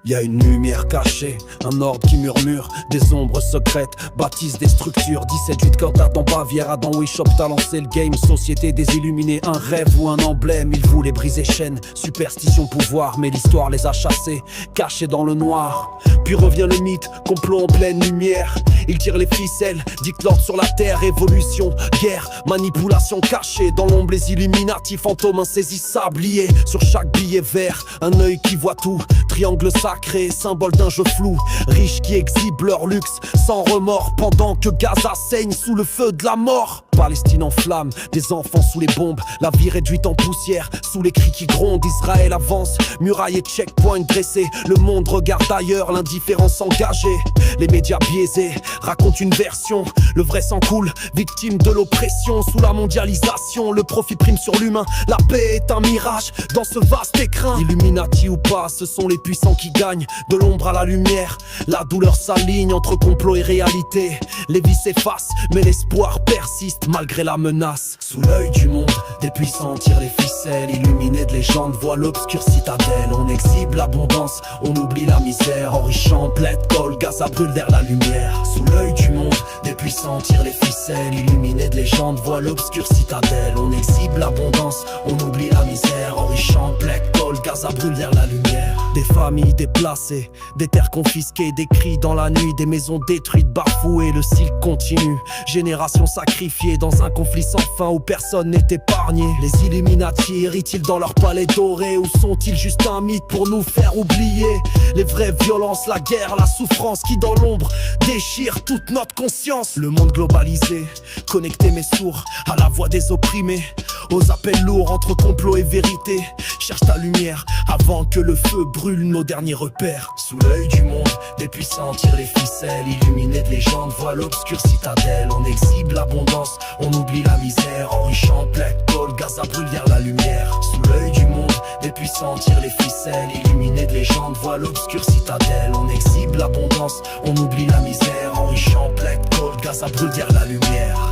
Y a une lumière cachée, un ordre qui murmure, des ombres secrètes bâtissent des structures. 17-8 Cantat en Bavière, Adam Weishaupt t'a lancé le game. Société des illuminés, un rêve ou un emblème. Ils voulaient briser chaînes, superstition, pouvoir, mais l'histoire les a chassés, cachés dans le noir. Puis revient le mythe, complot en pleine lumière. Il tire les ficelles, dicte l'ordre sur la terre. Évolution, guerre, manipulation cachée. Dans l'ombre les Illuminati, fantômes insaisissables liés sur chaque billet vert. Un œil qui voit tout, triangle sacré, symbole d'un jeu flou. Riches qui exhibent leur luxe sans remords, pendant que Gaza saigne sous le feu de la mort. Palestine en flammes, des enfants sous les bombes, la vie réduite en poussière, sous les cris qui grondent. Israël avance, murailles et checkpoints dressés. Le monde regarde ailleurs, l'indifférence engagée. Les médias biaisés racontent une version, le vrai sang coule, victime de l'oppression. Sous la mondialisation, le profit prime sur l'humain. La paix est un mirage dans ce vaste écrin. Illuminati ou pas, ce sont les puissants qui gagnent. De l'ombre à la lumière, la douleur s'aligne entre complot et réalité. Les vies s'effacent, mais l'espoir persiste malgré la menace. Sous l'œil du monde, des puissants tirent les ficelles. Illuminés de légendes, voient l'obscure citadelle. On exhibe l'abondance, on oublie la misère. Henri Champlain, Cole, Gaza brûle vers la lumière. Sous l'œil du monde, des puissants tirent les ficelles. Illuminés de légendes, voient l'obscure citadelle. On exhibe l'abondance, on oublie la misère. Henri Champlain, Cole, Gaza brûle vers la lumière. Des familles déplacées, des terres confisquées, des cris dans la nuit, des maisons détruites, bafouées, le cycle continue. Générations sacrifiées dans un conflit sans fin où personne n'est épargné. Les Illuminati héritent-ils dans leur palais doré, ou sont-ils juste un mythe pour nous faire oublier les vraies violences, la guerre, la souffrance qui dans l'ombre déchire toute notre conscience. Le monde globalisé, connecté mais sourd à la voix des opprimés, aux appels lourds entre complot et vérité. Cherche ta lumière avant que le feu brûle nos derniers repères. Sous l'œil du monde, des puissants tirent les ficelles. Illuminés de légendes, voient l'obscure citadelle. On exhibe l'abondance, on oublie la misère. Henri Champlain, Cole, Gaza brûle vers la lumière. Sous l'œil du monde, des puissants tirent les ficelles. Illuminés de légendes, voient l'obscure citadelle. On exhibe l'abondance, on oublie la misère. Henri Champlain, Cole, Gaza brûle vers la lumière.